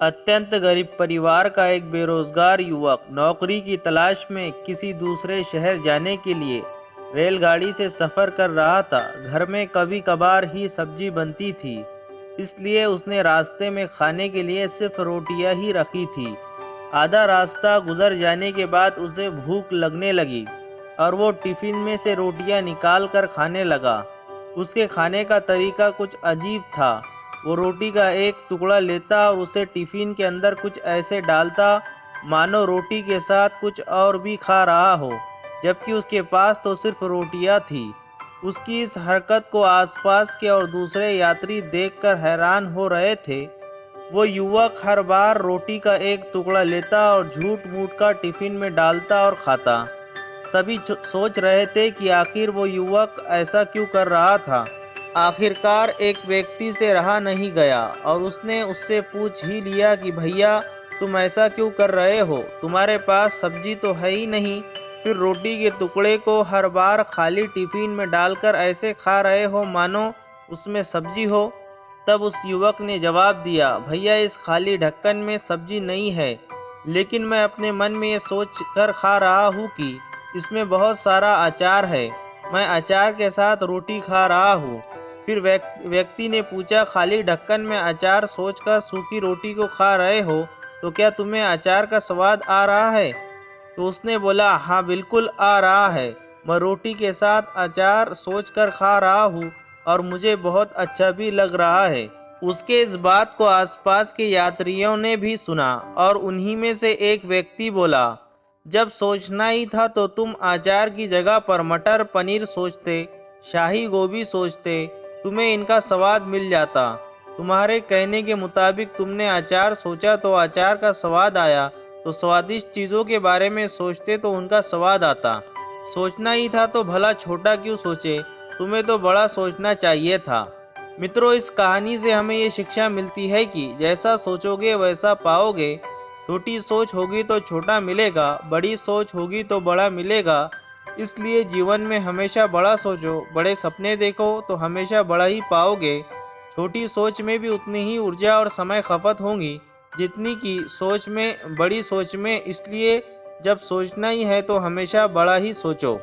अत्यंत गरीब परिवार का एक बेरोजगार युवक नौकरी की तलाश में किसी दूसरे शहर जाने के लिए रेलगाड़ी से सफर कर रहा था। घर में कभी कभार ही सब्जी बनती थी, इसलिए उसने रास्ते में खाने के लिए सिर्फ रोटियां ही रखी थी। आधा रास्ता गुजर जाने के बाद उसे भूख लगने लगी और वो टिफिन में से रोटियां निकाल कर खाने लगा। उसके खाने का तरीका कुछ अजीब था। वो रोटी का एक टुकड़ा लेता और उसे टिफिन के अंदर कुछ ऐसे डालता मानो रोटी के साथ कुछ और भी खा रहा हो, जबकि उसके पास तो सिर्फ रोटियां थी। उसकी इस हरकत को आसपास के और दूसरे यात्री देखकर हैरान हो रहे थे। वो युवक हर बार रोटी का एक टुकड़ा लेता और झूठ मूठ का टिफिन में डालता और खाता। सभी सोच रहे थे कि आखिर वो युवक ऐसा क्यों कर रहा था। आखिरकार एक व्यक्ति से रहा नहीं गया और उसने उससे पूछ ही लिया कि भैया, तुम ऐसा क्यों कर रहे हो? तुम्हारे पास सब्जी तो है ही नहीं, फिर रोटी के टुकड़े को हर बार खाली टिफिन में डालकर ऐसे खा रहे हो मानो उसमें सब्जी हो। तब उस युवक ने जवाब दिया, भैया, इस खाली ढक्कन में सब्जी नहीं है, लेकिन मैं अपने मन में ये सोच कर खा रहा हूँ कि इसमें बहुत सारा अचार है। मैं अचार के साथ रोटी खा रहा हूँ। फिर व्यक्ति ने पूछा, खाली ढक्कन में अचार सोचकर सूखी रोटी को खा रहे हो, तो क्या तुम्हें अचार का स्वाद आ रहा है? तो उसने बोला, हाँ बिल्कुल आ रहा है। मैं रोटी के साथ अचार सोचकर खा रहा हूँ और मुझे बहुत अच्छा भी लग रहा है। उसके इस बात को आसपास के यात्रियों ने भी सुना और उन्हीं में से एक व्यक्ति बोला, जब सोचना ही था तो तुम अचार की जगह पर मटर पनीर सोचते, शाही गोभी सोचते, तुम्हें इनका स्वाद मिल जाता। तुम्हारे कहने के मुताबिक तुमने अचार सोचा तो अचार का स्वाद आया, तो स्वादिष्ट चीज़ों के बारे में सोचते तो उनका स्वाद आता। सोचना ही था तो भला छोटा क्यों सोचे, तुम्हें तो बड़ा सोचना चाहिए था। मित्रों, इस कहानी से हमें ये शिक्षा मिलती है कि जैसा सोचोगे वैसा पाओगे। छोटी सोच होगी तो छोटा मिलेगा, बड़ी सोच होगी तो बड़ा मिलेगा। इसलिए जीवन में हमेशा बड़ा सोचो, बड़े सपने देखो तो हमेशा बड़ा ही पाओगे। छोटी सोच में भी उतनी ही ऊर्जा और समय खपत होंगी जितनी की सोच में, बड़ी सोच में। इसलिए जब सोचना ही है तो हमेशा बड़ा ही सोचो।